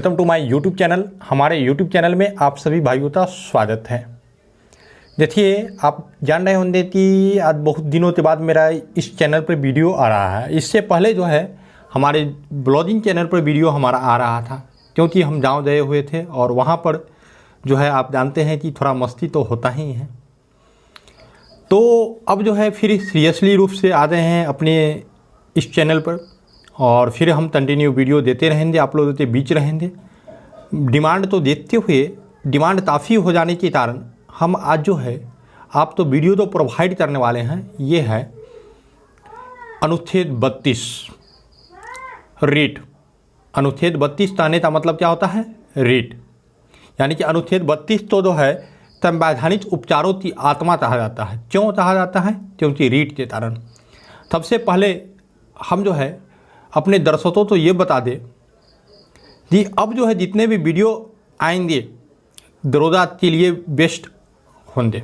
Welcome to my YouTube channel. हमारे YouTube channel में आप सभी भाइयों का स्वागत है। देखिए, आप जान रहे होंगे कि आज बहुत दिनों के बाद मेरा इस चैनल पर वीडियो आ रहा है। इससे पहले जो है हमारे ब्लॉगिंग चैनल पर वीडियो हमारा आ रहा था, क्योंकि हम गाँव गए हुए थे और वहाँ पर जो है आप जानते हैं कि थोड़ा मस्ती तो होता ही है। तो अब जो है फिर सीरियसली रूप से आ गए हैं अपने इस चैनल पर और फिर हम कंटिन्यू वीडियो देते रहेंगे, आप लोगों के बीच रहेंगे। डिमांड तो देखते हुए डिमांड काफ़ी हो जाने के कारण हम आज जो है आप तो वीडियो तो प्रोवाइड करने वाले हैं। ये है अनुच्छेद 32 रीट। अनुच्छेद 32 कहने का मतलब क्या होता है? रीट। यानी कि अनुच्छेद 32 तो जो है संवैधानिक उपचारों की आत्मा कहा जाता है। क्यों कहा जाता है? क्योंकि रीट के कारण। सबसे पहले हम जो है अपने दर्शकों तो ये बता दें कि अब जो है जितने भी वीडियो आएंगे दरोगा के लिए बेस्ट होंगे,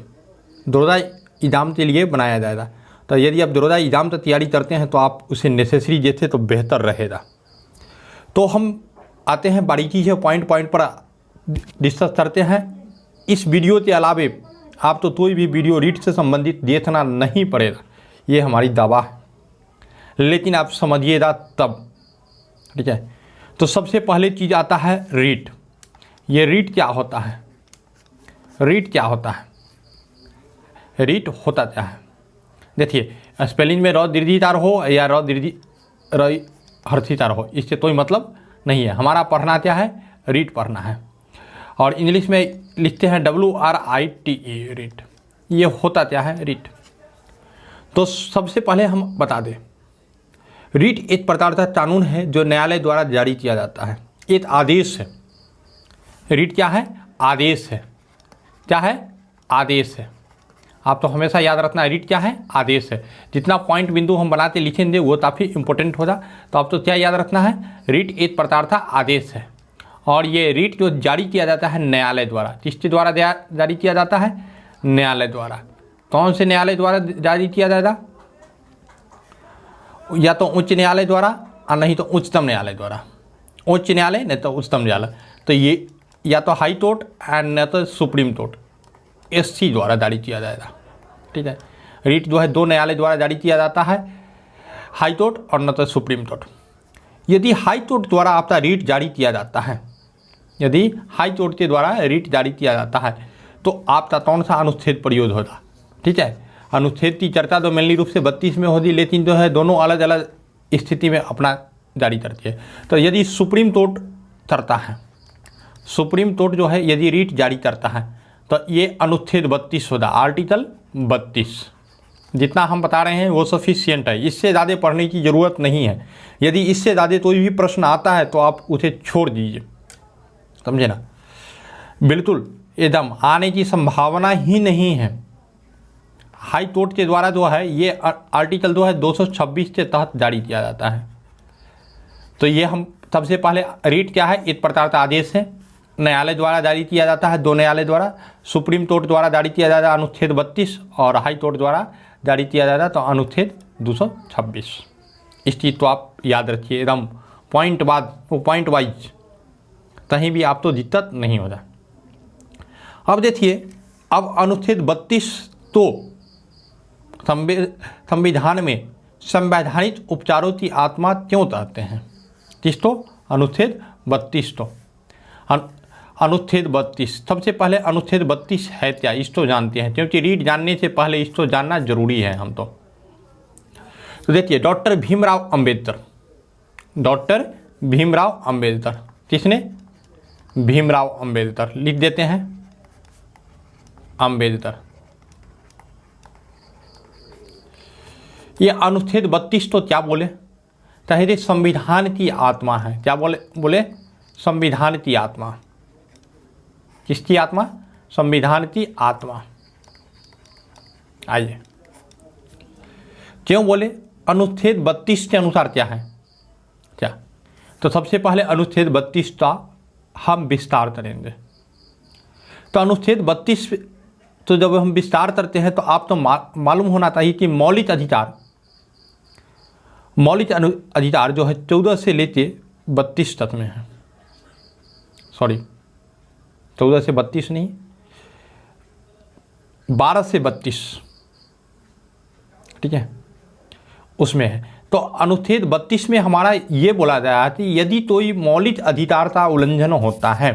दरोगा एग्जाम के लिए बनाया जाएगा। तो यदि आप दरोगा एग्जाम की तैयारी करते हैं तो आप उसे नेसेसरी जैसे तो बेहतर रहेगा। तो हम आते हैं बारीकी से पॉइंट पर डिस्कस करते हैं। इस वीडियो के अलावे आप तो कोई भी वीडियो रीट से संबंधित देखना नहीं पड़ेगा, ये हमारी दावा है, लेकिन आप समझिएगा तब, ठीक है। तो सबसे पहले चीज़ आता है रीट। ये रीट क्या होता है? रीट क्या होता है? रीट होता क्या है? देखिए, स्पेलिंग में र दीर्घिकार हो या र दीर्घी र हर्षिकार हो, इससे कोई मतलब नहीं है। हमारा पढ़ना क्या है? रीट पढ़ना है। और इंग्लिश में लिखते हैं WRITE, रीट। ये होता क्या है? रीट। तो सबसे पहले हम बता दें, रीट एक प्रकार का कानून है जो न्यायालय द्वारा जारी किया जाता है। एक आदेश है। रीट क्या है? आदेश है। क्या है? आदेश है। आप तो हमेशा याद रखना, रीट क्या है? आदेश है। जितना पॉइंट बिंदु हम बनाते लिखेंगे वो काफ़ी इंपॉर्टेंट होगा। तो आप तो क्या याद रखना है? रीट एक प्रकार का आदेश है। और ये रीट जो जारी किया जाता है न्यायालय द्वारा। किसके द्वारा जारी किया जाता है? न्यायालय द्वारा। कौन से न्यायालय द्वारा जारी किया जाएगा? या तो उच्च न्यायालय द्वारा और नहीं तो उच्चतम न्यायालय द्वारा। उच्च न्यायालय नहीं तो उच्चतम न्यायालय। तो ये या तो हाई कोर्ट एंड न तो सुप्रीम कोर्ट, SC द्वारा जारी किया जाएगा, ठीक है। रीट जो है दो न्यायालय द्वारा जारी किया जाता है, हाई कोर्ट और न तो सुप्रीम कोर्ट। यदि हाई कोर्ट द्वारा आपका रीट जारी किया जाता है, यदि हाई कोर्ट के द्वारा रीट जारी किया जाता है तो आपका कौन सा अनुच्छेद प्रयोग होगा? ठीक है। अनुच्छेद की चर्चा तो मेनली रूप से 32 में होगी, लेकिन जो है दोनों अलग अलग स्थिति में अपना जारी करती है। तो यदि सुप्रीम कोर्ट करता है, सुप्रीम कोर्ट जो है यदि रीट जारी करता है तो ये अनुच्छेद 32 होगा, आर्टिकल 32। जितना हम बता रहे हैं वो सफिशिएंट है, इससे ज़्यादा पढ़ने की ज़रूरत नहीं है। यदि इससे ज़्यादा कोई भी प्रश्न आता है तो आप उसे छोड़ दीजिए, समझे ना। बिल्कुल एकदम आने की संभावना ही नहीं है। हाई कोर्ट के द्वारा जो है ये आर्टिकल जो है 226 के तहत जारी किया जाता है। तो ये हम सबसे पहले, रीट क्या है? एक प्रकार का आदेश है, न्यायालय द्वारा जारी किया जाता है, दो न्यायालय द्वारा। सुप्रीम कोर्ट द्वारा जारी किया जाता है अनुच्छेद 32 और हाई कोर्ट द्वारा जारी किया जाता है तो अनुच्छेद 226। इस चीज़ तो आप याद रखिए एकदम पॉइंट वाइज, कहीं भी आप तो दिक्कत नहीं होगा। अब देखिए, अब अनुच्छेद 32 तो संविधान में संवैधानिक उपचारों की आत्मा क्यों कहते हैं? किस तो? अनुच्छेद 32 तो अनुच्छेद 32। सबसे पहले अनुच्छेद 32 है क्या, इसको जानते हैं, क्योंकि रीट जानने से पहले इसको जानना जरूरी है हम तो देखिए, डॉक्टर भीमराव अंबेडकर। डॉक्टर भीमराव अंबेडकर, किसने? भीमराव अंबेडकर। लिख देते हैं अंबेडकर। ये अनुच्छेद 32 तो क्या बोले? तहरीर संविधान की आत्मा है। क्या बोले? संविधान की आत्मा। किसकी आत्मा? संविधान की आत्मा। आइए, क्यों बोले? अनुच्छेद 32 के अनुसार क्या है? क्या? तो सबसे पहले अनुच्छेद 32 का हम विस्तार करेंगे। तो अनुच्छेद 32 तो जब हम विस्तार करते हैं तो आप तो मालूम होना चाहिए कि मौलिक अधिकार जो है 14 से लेके 32 तक में है। सॉरी 14 से 32 नहीं, 12 से 32, ठीक है, उसमें है। तो अनुच्छेद 32 में हमारा ये बोला गया है कि यदि कोई मौलिक अधिकार का उल्लंघन होता है,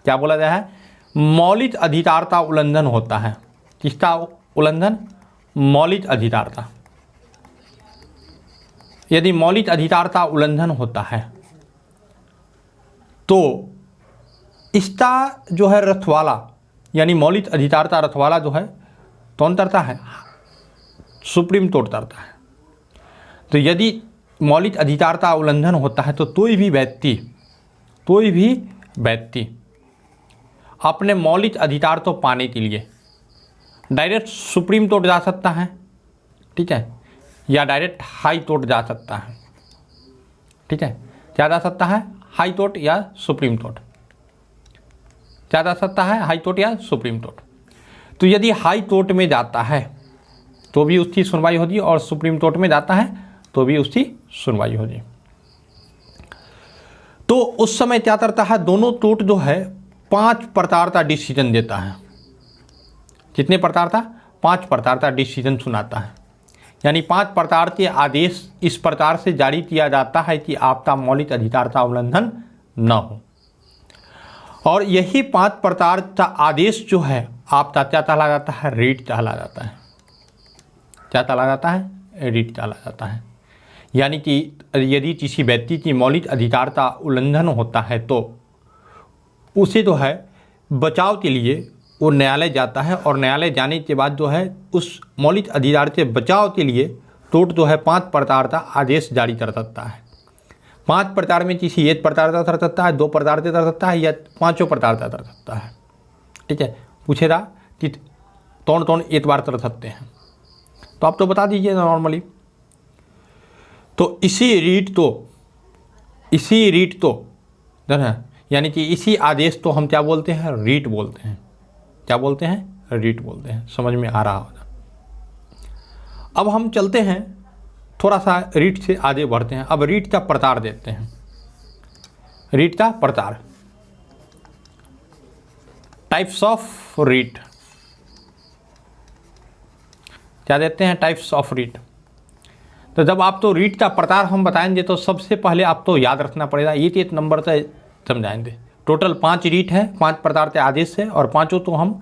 क्या बोला गया है? मौलिक अधिकार का उल्लंघन होता है। किसका उल्लंघन? मौलिक अधिकार का। यदि मौलिक अधिकार का उल्लंघन होता है तो इसका जो है रखवाला, यानी मौलिक अधिकार का रखवाला जो है कौन करता है? सुप्रीम कोर्ट करता है। तो यदि मौलिक अधिकार का उल्लंघन होता है तो कोई भी व्यक्ति अपने मौलिक अधिकार तो पाने के लिए डायरेक्ट सुप्रीम कोर्ट जा सकता है, ठीक है, या डायरेक्ट हाई कोर्ट जा सकता है, ठीक है। क्या जा सकता है? हाई कोर्ट या सुप्रीम कोर्ट। क्या जा सकता है? हाई कोर्ट या सुप्रीम कोर्ट। तो यदि हाई कोर्ट में जाता है तो भी उसकी सुनवाई होगी और सुप्रीम कोर्ट में जाता है तो भी उसकी सुनवाई होगी। तो उस समय क्या करता है? दोनों कोर्ट जो है 5 प्रकार का डिसीजन देता है। कितने प्रकार का? 5 प्रकार का डिसीजन सुनाता है। यानी 5 प्रकार के आदेश इस प्रकार से जारी किया जाता है कि आपका मौलिक अधिकार का उल्लंघन न हो। और यही 5 प्रकार का आदेश जो है आपका क्या कहला जाता है? रीट कहला जाता है। क्या कहला जाता है? रीट कहला जाता है। यानी कि यदि किसी व्यक्ति की मौलिक अधिकार का उल्लंघन होता है तो उसे जो है बचाव के लिए वो न्यायालय जाता है, और न्यायालय जाने के बाद जो है उस मौलिक अधिकार से बचाव के लिए कोर्ट जो है 5 प्रकार का आदेश जारी कर सकता है। 5 प्रकार में किसी 1 प्रकार का कर सकता है, 2 प्रकार से कर सकता है, या 5 प्रकार का कर सकता है, ठीक है। पूछेगा कि कौन कौन एक बार कर सकते हैं, तो आप तो बता दीजिए नॉर्मली। तो इसी रीट तो यानी कि इसी आदेश तो हम क्या बोलते हैं? रीट बोलते हैं। क्या बोलते हैं? रीट बोलते हैं। समझ में आ रहा होगा। अब हम चलते हैं थोड़ा सा रीट से आगे बढ़ते हैं। अब रीट का प्रकार देते हैं। रीट का प्रकार, टाइप्स ऑफ रीट। क्या देते हैं? Types of REET. तो जब आप तो रीट का प्रकार हम बताएंगे तो सबसे पहले आप तो याद रखना पड़ेगा, एक नंबर से समझाएंगे। टोटल 5 रीट है, 5 प्रकार के आदेश है, और 5 तो हम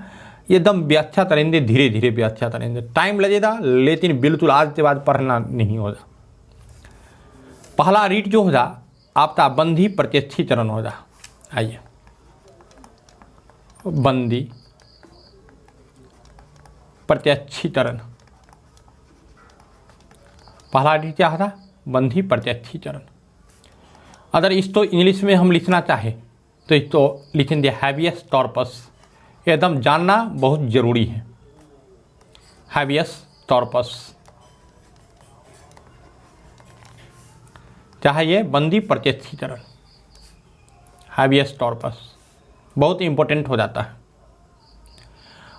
एकदम व्याख्या करेंगे, धीरे धीरे व्याख्या करेंगे। टाइम लगेगा लेकिन बिल्कुल आज के बाद पढ़ना नहीं होगा। पहला रीट जो होगा आपका बंदी प्रत्यक्षीकरण होगा। आइए, बंदी प्रत्यक्षीकरण। पहला रीट क्या होगा? बंदी प्रत्यक्षीकरण। अगर इसको इंग्लिश में हम लिखना चाहें तो इसको लिखेंगे हैबियस कॉर्पस। एकदम जानना बहुत ज़रूरी है। हैबियस कॉर्पस चाहे ये बंदी प्रत्यक्षीकरण, हैबियस कॉर्पस बहुत इंपॉर्टेंट हो जाता है।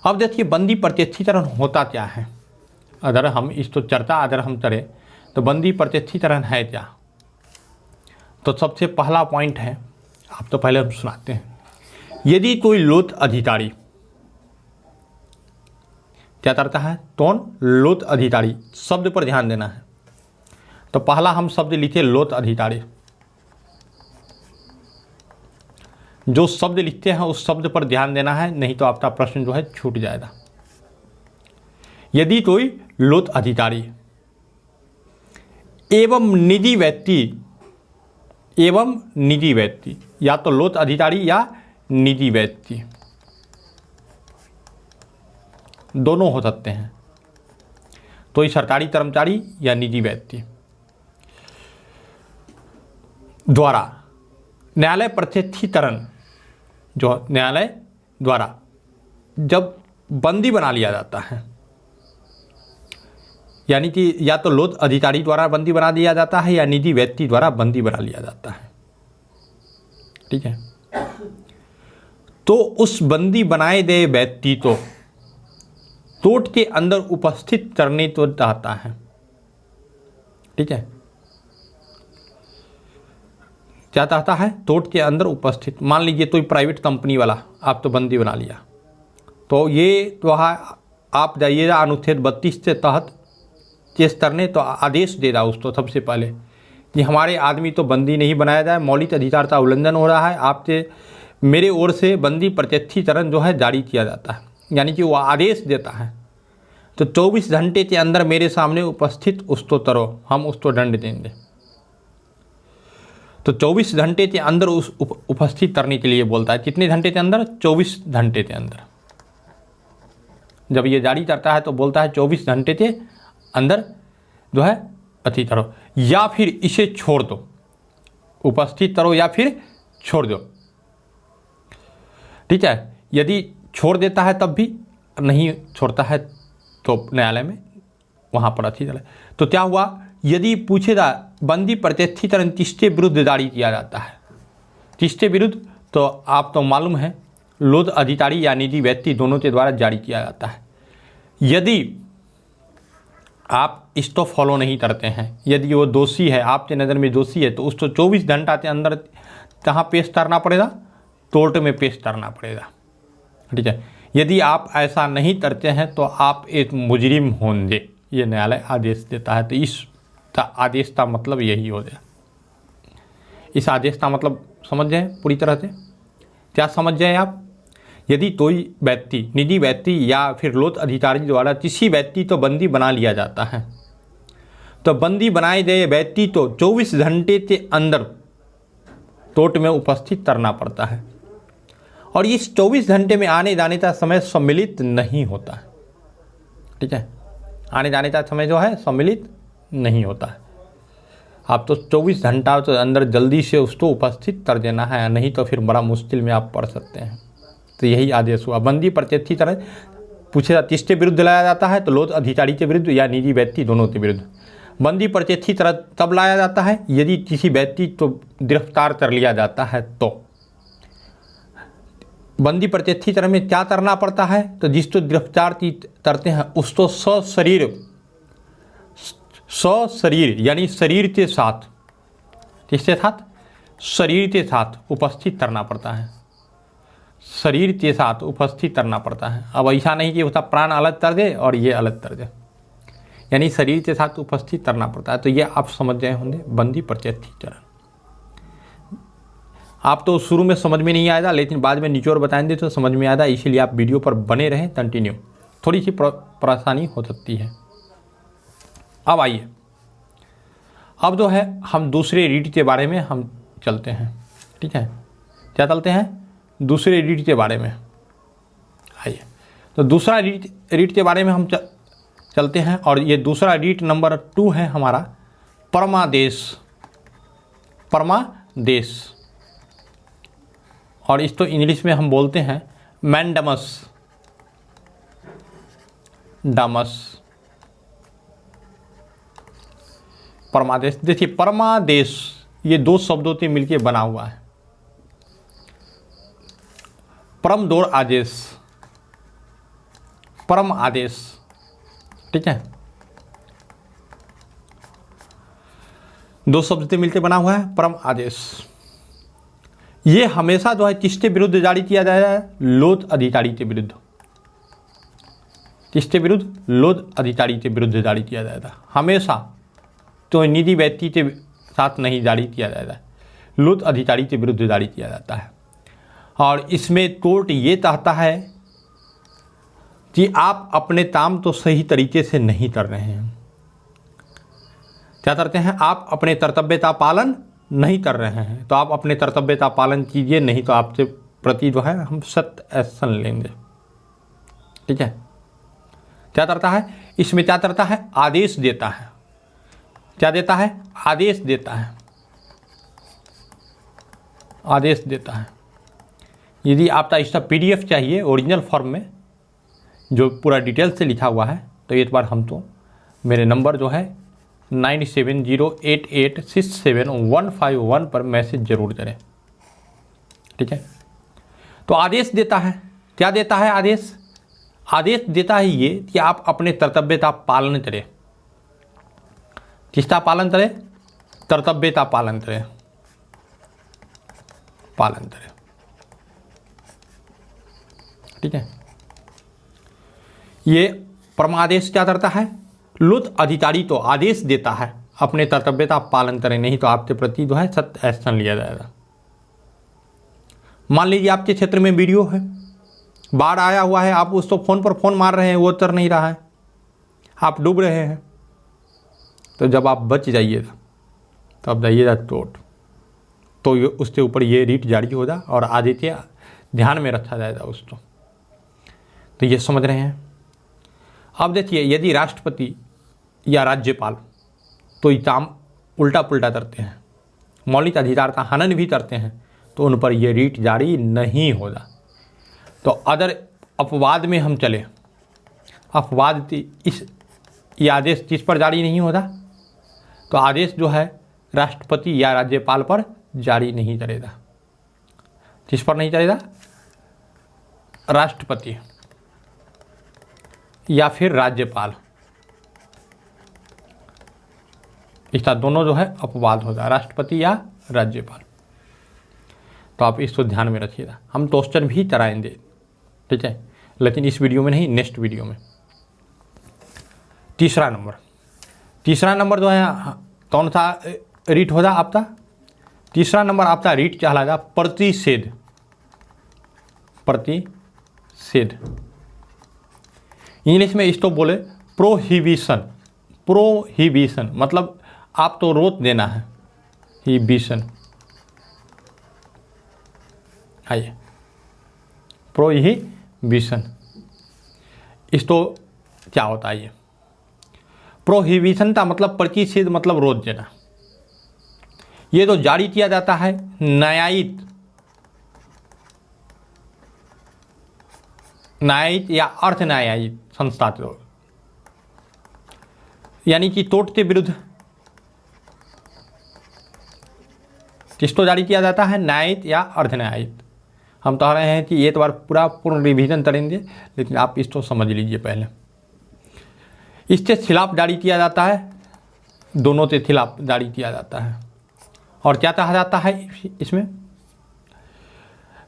अब देखिए बंदी प्रत्यक्षीकरण होता क्या है। अगर हम इसको चर्चा अगर हम करें तो बंदी प्रत्यक्षीकरण है क्या, तो सबसे पहला पॉइंट है, आप तो पहले हम सुनाते हैं। यदि कोई लोक अधिकारी क्या करता है? कौन? लोक अधिकारी। शब्द पर ध्यान देना है। तो पहला हम शब्द लिखे लोक अधिकारी। जो शब्द लिखते हैं उस शब्द पर ध्यान देना है, नहीं तो आपका प्रश्न जो है छूट जाएगा। यदि कोई लोक अधिकारी एवं निजी व्यक्ति, या तो लोक अधिकारी या निजी व्यक्ति दोनों हो सकते हैं, तो ये सरकारी कर्मचारी या निजी व्यक्ति द्वारा न्यायालय प्रत्यक्षीकरण, जो न्यायालय द्वारा जब बंदी बना लिया जाता है, यानी कि या तो लोक अधिकारी द्वारा बंदी बना दिया जाता है या निजी व्यक्ति द्वारा बंदी बना लिया जाता है, ठीक है। तो उस बंदी बनाए गए व्यक्ति को कोर्ट के अंदर उपस्थित करने तो चाहता है, ठीक है। क्या चाहता है, तोट के अंदर उपस्थित। मान लीजिए कोई प्राइवेट कंपनी वाला आप तो बंदी बना लिया, तो ये वहाँ आप जाइएगा अनुच्छेद 32 के तहत केस करने, तो आदेश दे रहा उसको सबसे पहले कि हमारे आदमी तो बंदी नहीं बनाया जाए, मौलिक अधिकार का उल्लंघन हो रहा है, आपसे मेरे ओर से बंदी प्रत्यक्षीकरण जो है जारी किया जाता है, यानी कि वो आदेश देता है। तो 24 घंटे के अंदर मेरे सामने उपस्थित उसको करो, हम उसको दंड देंगे। तो 24 घंटे के अंदर उस उपस्थित करने के लिए बोलता है। कितने घंटे के अंदर? 24 घंटे के अंदर। जब ये जारी करता है तो बोलता है 24 घंटे के अंदर जो है अति करो, या फिर इसे छोड़ दो, उपस्थित करो या फिर छोड़ दो। ठीक है, यदि छोड़ देता है तब भी, नहीं छोड़ता है तो न्यायालय में वहाँ पर अति चले। तो क्या हुआ, यदि पूछेगा बंदी प्रत्यक्षीकरण किसके विरुद्ध जारी किया जाता है, किसके विरुद्ध, तो आप तो मालूम है लोध अधिकारी या निजी व्यक्ति दोनों के द्वारा जारी किया जाता है। यदि आप इसको फॉलो नहीं करते हैं, यदि वो दोषी है, आपके नज़र में दोषी है, तो उसको 24 घंटा के अंदर कहाँ पेश करना पड़ेगा? कोर्ट में पेश करना पड़ेगा। ठीक है, यदि आप ऐसा नहीं करते हैं तो आप एक मुजरिम होंगे, ये न्यायालय आदेश देता है। तो इस आदेश का मतलब यही हो गया। इस आदेश का मतलब समझ जाए पूरी तरह से, क्या समझ जाए आप? यदि कोई व्यक्ति, निजी व्यक्ति या फिर लोक अधिकारी द्वारा किसी व्यक्ति को बंदी बना लिया जाता है, तो बंदी बनाए गए व्यक्ति तो 24 घंटे के अंदर कोर्ट में उपस्थित करना पड़ता है, और इस 24 घंटे में आने जाने का समय सम्मिलित नहीं होता है। ठीक है, आने जाने का समय जो है सम्मिलित नहीं होता है। आप तो 24 घंटा के अंदर जल्दी से उसको उपस्थित कर देना है, नहीं तो फिर बड़ा मुश्किल में आप पड़ सकते हैं। तो यही आदेश हुआ। बंदी प्रत्यक्षीकरण पूछेगा किसके विरुद्ध लाया जाता है, तो लोक अधिकारी के विरुद्ध या निजी व्यक्ति दोनों के विरुद्ध। बंदी प्रत्यक्षीकरण तब लाया जाता है यदि किसी व्यक्ति को गिरफ्तार कर लिया जाता है। तो बंदी प्रत्यक्षीकरण में क्या करना पड़ता है, तो जिसको गिरफ्तार करते हैं उसको सशरीर यानी शरीर के साथ, किसके साथ? शरीर के साथ उपस्थित करना पड़ता है, शरीर के साथ उपस्थित करना पड़ता है। अब ऐसा नहीं कि उसका प्राण अलग कर दे और ये अलग कर दे, यानी शरीर के साथ उपस्थित करना पड़ता है। तो ये आप समझ गए होंगे बंदी प्रत्यक्षीकरण। आप तो शुरू में समझ में नहीं आएगा, लेकिन बाद में निचोड़ बताएंगे तो समझ में आएगा, इसीलिए आप वीडियो पर बने रहें, कंटिन्यू। थोड़ी सी परेशानी हो सकती है। अब आइए, अब जो है हम दूसरे रीड के बारे में हम चलते हैं। ठीक है, क्या चलते हैं? दूसरे रीड के बारे में। आइए, तो दूसरा रीड के बारे में हम चलते हैं, और ये दूसरा रीड नंबर 2 है हमारा परमादेश। परमादेश, और इसको इंग्लिश में हम बोलते हैं मैंडमस डामस। परमादेश, देखिए परमादेश ये दो शब्दों से मिलकर बना हुआ है। परम दौर आदेश, परम आदेश। ठीक है, दो शब्द से मिलकर बना हुआ है परम आदेश। ये हमेशा जो है किसके विरुद्ध जारी किया जाता है? लोक अधिकारी के विरुद्ध। किसके विरुद्ध? लोक अधिकारी के विरुद्ध जारी किया जाता है हमेशा। तो निजी व्यक्ति के साथ नहीं जारी किया जाता है, लोक अधिकारी के विरुद्ध जारी किया जाता है। और इसमें कोर्ट ये चाहता है कि आप अपने काम तो सही तरीके से नहीं कर रहे हैं। क्या करते हैं? आप अपने कर्तव्य का पालन नहीं कर रहे हैं, तो आप अपने कर्तव्य का पालन कीजिए, नहीं तो आपसे प्रति जो है हम सख्त एक्शन लेंगे। ठीक है, क्या करता है इसमें? क्या करता है? आदेश देता है। क्या देता है? आदेश देता है। आदेश देता है। यदि आपका इसका PDF चाहिए ओरिजिनल फॉर्म में, जो पूरा डिटेल से लिखा हुआ है, तो एक बार हम तो मेरे नंबर जो है 9708867151 पर मैसेज जरूर करें। ठीक है, तो आदेश देता है। क्या देता है आदेश? आदेश देता है ये कि आप अपने कर्तव्य का पालन करें। किसका पालन करें? कर्तव्य का पालन करें। पालंतर। ठीक है, ये परमादेश क्या करता है, लुत अधिकारी तो आदेश देता है, अपने कर्तव्य का पालन करें, नहीं तो आपके प्रति जो है सख्त एक्शन लिया जाएगा। मान लीजिए आपके क्षेत्र में वीडियो है, बाढ़ आया हुआ है, आप उसको फोन पर फोन मार रहे हैं, वो उतर नहीं रहा है, आप डूब रहे हैं, तो जब आप बच जाइएगा तो आप जाइएगा टोट, तो उसके ऊपर ये रीट जारी होगा और आदित्य ध्यान में रखा जाएगा उसको। तो ये समझ रहे हैं। अब देखिए, यदि राष्ट्रपति या राज्यपाल तो ये काम उल्टा पुल्टा करते हैं, मौलिक अधिकार का हनन भी करते हैं, तो उन पर यह रीट जारी नहीं होगा। तो अगर अपवाद में हम चले, अपवाद ये आदेश किस पर जारी नहीं होता, तो आदेश जो है राष्ट्रपति या राज्यपाल पर जारी नहीं करेगा। किस पर नहीं करेगा, राष्ट्रपति या फिर राज्यपाल, इसका दोनों जो है अपवाद होगा, राष्ट्रपति या राज्यपाल। तो आप इसको ध्यान में रखिएगा। हम क्वेश्चन भी कराएंगे, ठीक है, लेकिन इस वीडियो में नहीं, नेक्स्ट वीडियो में। तीसरा नंबर जो है कौन सा रीट होगा आपका, तीसरा नंबर आपका रीट कहलाएगा प्रतिषेध। इंग्लिश में इसको बोले प्रोहिबिशन, मतलब आप तो रोक देना है, हिबिशन। आइए, प्रोहिबिशन, इसको क्या होता है, ये प्रोहिबिशन का मतलब प्रतिषेध, मतलब रोक देना। ये तो जारी किया जाता है न्यायिक या अर्थ न्यायिक संस्था के, यानी कि तोट के विरुद्ध किसको जारी किया जाता है, न्यायिक या अर्ध न्यायिक। हम कह रहे हैं कि ये तो बार पूर्ण रिवीजन करेंगे, लेकिन आप इसको समझ लीजिए पहले। इसके खिलाफ जारी किया जाता है, दोनों के खिलाफ जारी किया जाता है। और क्या कहा जाता है इसमें,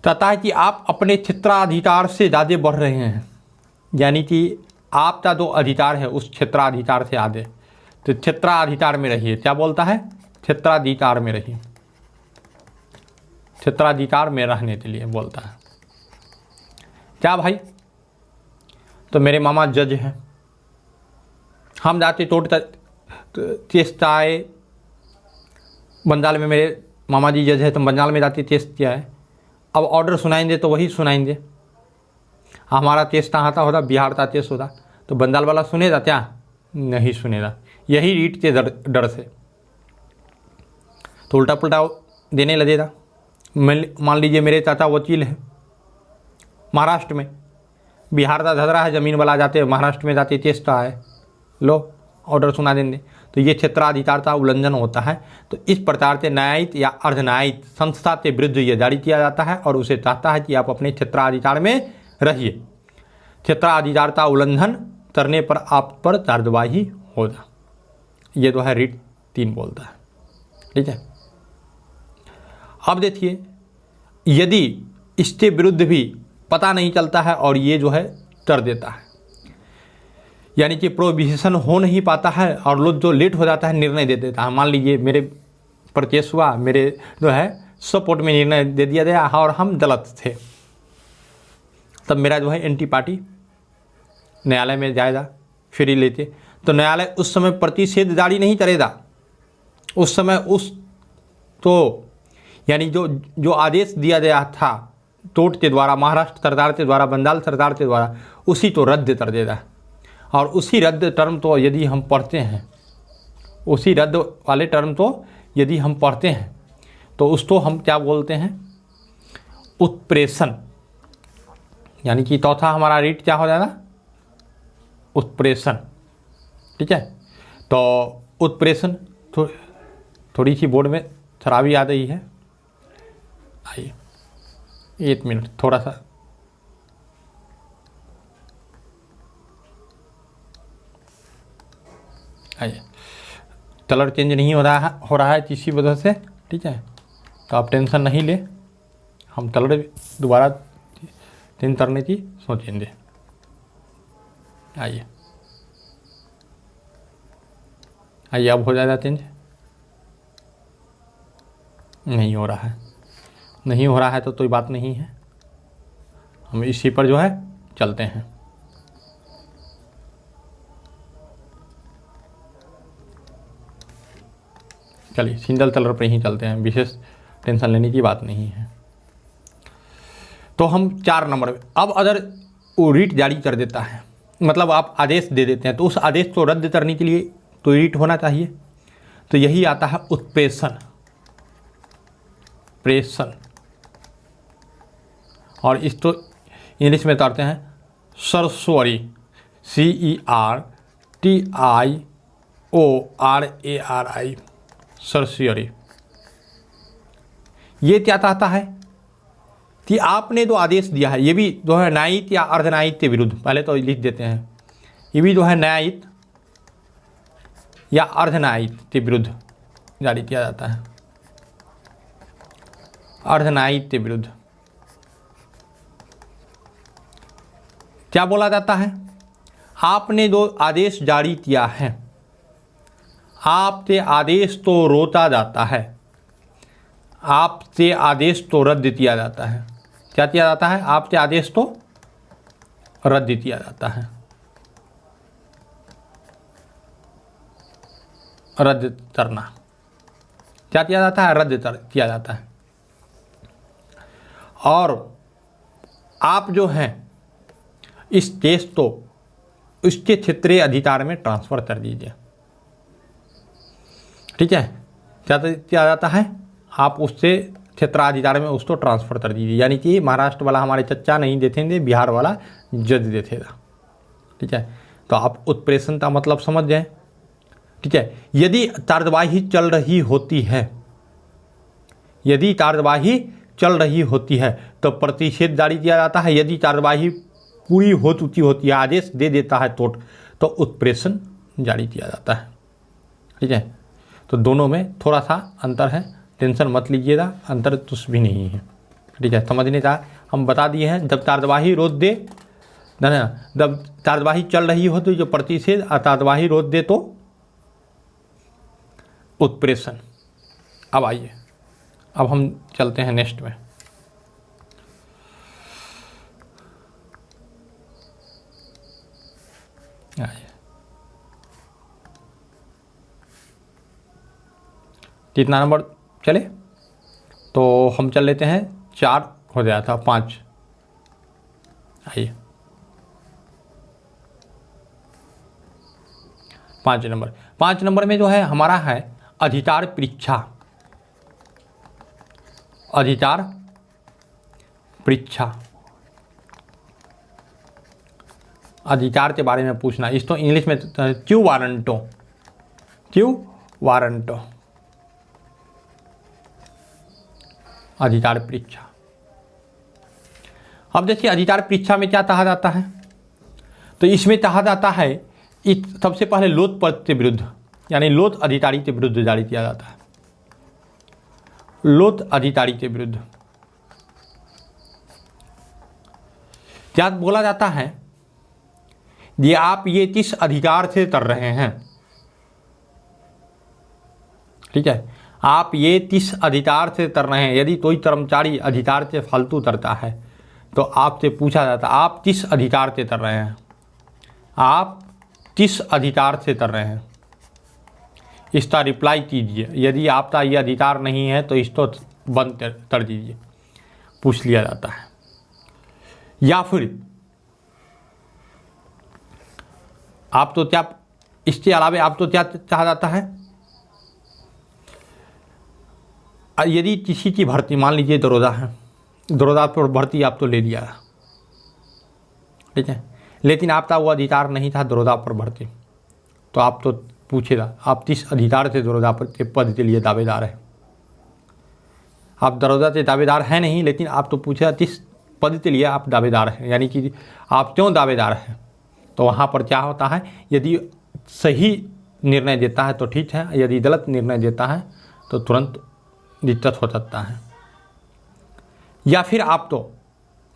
कहता है कि आप अपने क्षेत्राधिकार से ज़्यादा बढ़ रहे हैं, यानी कि आपका जो अधिकार है उस क्षेत्राधिकार से आगे, तो क्षेत्राधिकार में रहिए। क्या बोलता है, क्षेत्राधिकार में रहिए, क्षेत्राधिकार में रहने के लिए बोलता है। क्या भाई, तो मेरे मामा जज हैं, हम जाते टोट का टेस्ट आए, बंगाल में मेरे मामा जी जज है, तो बंगाल में जाते टेस्ट किया है। अब ऑर्डर सुनाएंगे तो वही सुनाएंगे, हमारा टेस्ट कहाँ था होता, बिहार का टेस्ट होता, तो बंगाल वाला सुनेगा क्या, नहीं सुनेगा। यही रीट के डर से तो उल्टा पुल्टा देने लगेगा। मान लीजिए मेरे चाचा वकील हैं महाराष्ट्र में, बिहार का धधरा है, ज़मीन वाला जाते महाराष्ट्र में जाते टेस्ट है, लो ऑर्डर सुना देंगे, तो ये क्षेत्राधिकार का उल्लंघन होता है। तो इस प्रकार से न्यायिक या अर्धन्यायिक संस्था के विरुद्ध ये जारी किया जाता है और उसे चाहता है कि आप अपने क्षेत्राधिकार में रहिए। क्षेत्राधिकार का उल्लंघन करने पर आप पर कार्यवाही होगा। ये तो है रीट 3 बोलता है, ठीक है। अब देखिए, यदि इसके विरुद्ध भी पता नहीं चलता है और ये जो है कर देता है, यानी कि प्रोहिबिशन हो नहीं पाता है और लोग जो लेट हो जाता है निर्णय दे देता है। मान लीजिए मेरे पर केस हुआ, मेरे जो है सपोर्ट में निर्णय दे दिया गया और हम गलत थे, तब मेरा जो है एंटी पार्टी न्यायालय में जाएगा फिर ही लेते, तो न्यायालय उस समय प्रतिषेध जारी नहीं करेगा। उस समय उस तो यानी जो आदेश दिया गया था टोट के द्वारा, महाराष्ट्र सरकार के द्वारा, बंगाल सरकार के द्वारा, उसी तो रद्द कर देगा। और उसी रद्द टर्म तो यदि हम पढ़ते हैं, उसी रद्द वाले टर्म तो यदि हम पढ़ते हैं तो उसको हम क्या बोलते हैं, उत्प्रेषण। यानी कि चौथा हमारा रीट क्या हो जाएगा, उत्प्रेषण, ठीक है। तो उत्प्रेषण थोड़ी सी बोर्ड में खराबी आ गई है, आइए 1 मिनट थोड़ा सा, आइए, कलर चेंज नहीं हो रहा है किसी वजह से, ठीक है, तो आप टेंशन नहीं ले, हम तल रहे दोबारा 3 तरने की सोचेंगे। आइए आइए अब हो जाएगा चेंज। नहीं हो रहा है, नहीं हो रहा है तो कोई बात नहीं है, हम इसी पर जो है चलते हैं। चलिए सिंगल कलर पर ही चलते हैं, विशेष टेंशन लेने की बात नहीं है। तो हम 4 नंबर में, अब अगर वो रीट जारी कर देता है, मतलब आप आदेश दे देते हैं, तो उस आदेश को रद्द करने के लिए तो रीट होना चाहिए। तो यही आता है उत्प्रेषण, प्रेषण, और इस तो इंग्लिश में उतारते हैं सरस्वरी, CERTIORARI, सरस्वरी। ये क्या चाहता है कि आपने जो आदेश दिया है, ये भी जो है न्यायिक या अर्धन्यायिक के विरुद्ध, पहले तो लिख देते हैं, ये भी जो है न्यायिक या अर्धन्यायिक के विरुद्ध जारी किया जाता है, अर्धन्यायिक के विरुद्ध। क्या बोला जाता है? आपने जो आदेश जारी किया है, आपसे आदेश तो रोका जाता है, आपसे आदेश तो रद्द किया जाता है। क्या किया जाता है? आपसे आदेश तो रद्द किया जाता है, रद्द करना। क्या किया जाता है? रद्द किया जाता है। और आप जो हैं इस केस को उसके क्षेत्रीय अधिकार में ट्रांसफ़र कर दीजिए। ठीक है, क्या किया जाता है? आप उससे क्षेत्राधिकार में उसको ट्रांसफ़र कर दीजिए, यानी कि महाराष्ट्र वाला हमारे चच्चा नहीं देते, बिहार वाला जज देतेगा। ठीक है, तो आप उत्प्रेषण का मतलब समझ जाए। ठीक है, यदि कार्यवाही चल रही होती है, यदि कार्यवाही चल रही होती है तो प्रतिषेध जारी किया जाता है। यदि कार्यवाही पूरी हो चुकी होती है, आदेश दे देता है कोर्ट, तो उत्प्रेषण जारी किया जाता है। ठीक है, तो दोनों में थोड़ा सा अंतर है, टेंशन मत लीजिएगा, अंतर कुछ भी नहीं है। ठीक है, समझने का हम बता दिए हैं। जब कार्यवाही रोक दे, जब कार्यवाही चल रही हो तो जो प्रतिषेध, कार्यवाही रोक दे तो उत्प्रेषण। अब आइए, अब हम चलते हैं नेक्स्ट में। कितना नंबर चले? तो हम चल लेते हैं, 4 हो गया था, 5। आइए 5 नंबर। 5 नंबर में जो है हमारा है अधिकार परीक्षा। अधिकार परीक्षा, अधिकार के बारे में पूछना। इसको इंग्लिश में क्यू वारंटो, क्यू वारंटो, अधिकार परीक्षा। अब देखिए अधिकार परीक्षा में क्या कहा जाता है, तो इसमें कहा जाता है सबसे पहले लोक पद के विरुद्ध, यानी लोक अधिकारी के विरुद्ध जारी किया जाता है। लोक अधिकारी के विरुद्ध क्या बोला जाता है? ये आप ये किस अधिकार से कर रहे हैं? ठीक है, आप ये किस अधिकार से कर रहे हैं? यदि कोई कर्मचारी अधिकार से फालतू करता है तो आपसे पूछा जाता है आप किस अधिकार से कर रहे हैं, आप किस अधिकार से कर रहे हैं, इसका रिप्लाई कीजिए। यदि आपका ये अधिकार नहीं है तो इसको बंद कर दीजिए, पूछ लिया जाता है। या फिर आप तो क्या, इसके अलावा आप तो क्या चाहा जाता है? यदि किसी की भर्ती, मान लीजिए दरोगा है, दरोगा पर भर्ती आप तो ले लिया, ठीक है, लेकिन आपका वो अधिकार नहीं था दरोगा पर भर्ती, तो आप तो पूछेगा आप किस अधिकार से दरोगा पर के पद के लिए दावेदार है। आप दरोगा से दावेदार हैं नहीं, लेकिन आप तो पूछेगा किस पद के लिए आप दावेदार हैं, यानी कि आप क्यों दावेदार हैं। तो वहाँ पर क्या होता है, यदि सही निर्णय देता है तो ठीक है, यदि गलत निर्णय देता है तो तुरंत दिक्कत हो सकता है। या फिर आप तो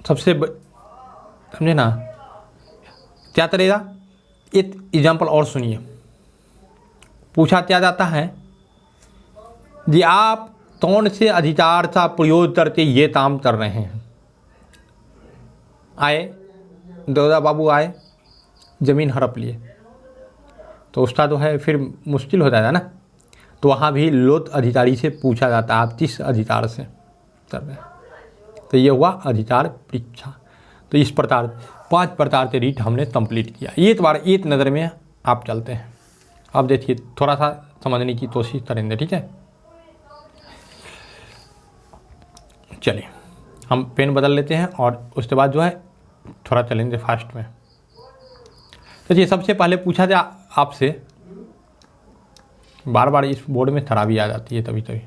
सबसे समझे ना क्या करेगा। एक एग्जाम्पल और सुनिए, पूछा क्या जाता है जी आप कौन से अधिकार का प्रयोग करके ये काम कर रहे हैं। आए दादा बाबू आए, ज़मीन हड़प लिए, तो उसका तो है फिर मुश्किल हो जाएगा ना। तो वहाँ भी लोक अधिकारी से पूछा जाता है आप किस अधिकार से कर रहे हैं। तो ये हुआ अधिकार परीक्षा। तो इस प्रकार 5 प्रकार के रीट हमने कंप्लीट किया। एक बार एक नज़र में आप चलते हैं, अब देखिए थोड़ा सा समझने की कोशिश करेंगे, ठीक है। चलिए हम पेन बदल लेते हैं और उसके बाद जो है थोड़ा चलेंगे फास्ट में। तो सबसे पहले पूछा जाए आपसे, बार बार इस बोर्ड में खराबी आ जाती है कभी कभी,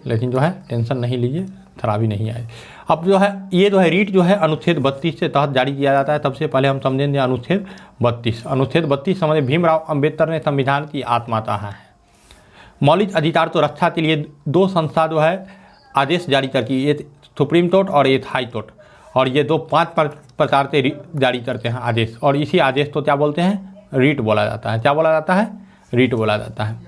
लेकिन जो है टेंशन नहीं लीजिए, खराबी नहीं आए। अब जो है ये जो है रीट जो है अनुच्छेद 32 के तहत जारी किया जाता है। सबसे पहले हम समझेंगे अनुच्छेद 32। अनुच्छेद 32 समझे भीमराव अंबेडकर ने संविधान की आत्मा कहा है। मौलिक अधिकार तो रक्षा के लिए 2 संस्था जो है आदेश जारी करती है, एक सुप्रीम कोर्ट और एक हाई कोर्ट, और ये 5 प्रकार से जारी करते हैं आदेश, और इसी आदेश को क्या बोलते हैं, रीट बोला जाता है। क्या बोला जाता है, रीट बोला जाता है।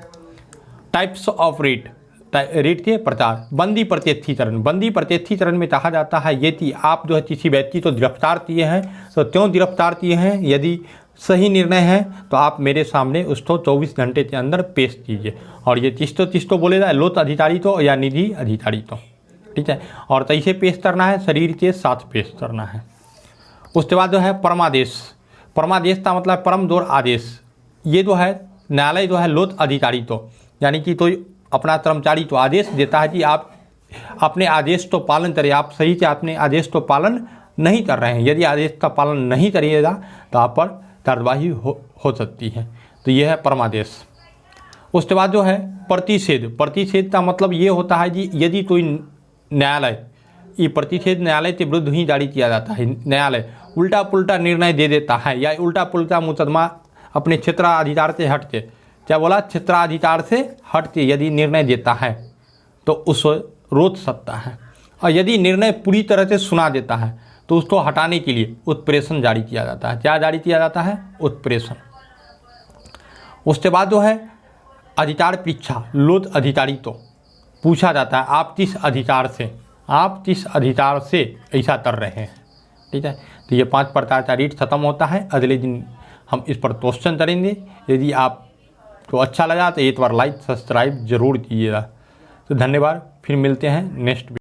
टाइप्स ऑफ रीट, रीट के प्रकार। बंदी प्रत्यक्षीकरण, बंदी प्रत्यक्षीकरण में कहा जाता है ये कि आप जो है किसी व्यक्ति को गिरफ्तार किए हैं तो क्यों गिरफ्तार किए हैं, यदि सही निर्णय है तो आप मेरे सामने उसको 24 घंटे के अंदर पेश कीजिए। और ये चिस्तो बोलेगा लोक अधिकारी तो या निधि अधिकारी तो, ठीक है। और कैसे पेश करना है, शरीर के साथ पेश करना है। उसके बाद जो है परमादेश। परमादेश का मतलब परम दौर आदेश। ये जो है न्यायालय जो है लोक अधिकारी तो यानी कि तो अपना कर्मचारी को आदेश देता है कि आप अपने आदेश तो पालन करें, आप सही से अपने आदेश तो पालन नहीं कर रहे हैं। यदि आदेश का पालन नहीं करिएगा तो आप पर कार्रवाई हो सकती है। तो यह है परमादेश। उसके बाद जो है प्रतिषेध। प्रतिषेध का मतलब ये होता है कि यदि कोई न्यायालय, ये प्रतिषेध न्यायालय के विरुद्ध ही जारी किया जाता है। न्यायालय उल्टा पुल्टा निर्णय दे देता है या उल्टा पुल्टा मुकदमा अपने क्षेत्राधिकार से हट के, क्या बोला, क्षेत्राधिकार से हट के यदि निर्णय देता है तो उस रोक सकता है। और यदि निर्णय पूरी तरह से सुना देता है तो उसको हटाने के लिए उत्प्रेषण जारी किया जाता है। क्या जारी किया जाता है, उत्प्रेषण। उसके बाद जो है अधिकार परीक्षा। लोक अधिकारी तो पूछा जाता है आप किस अधिकार से ऐसा कर रहे हैं, ठीक है। तो ये 5 प्रकार का रीट खत्म होता है। अगले दिन हम इस पर क्वेश्चन करेंगे। यदि आपको अच्छा लगा तो एक बार लाइक सब्सक्राइब जरूर कीजिएगा। तो धन्यवाद, फिर मिलते हैं नेक्स्ट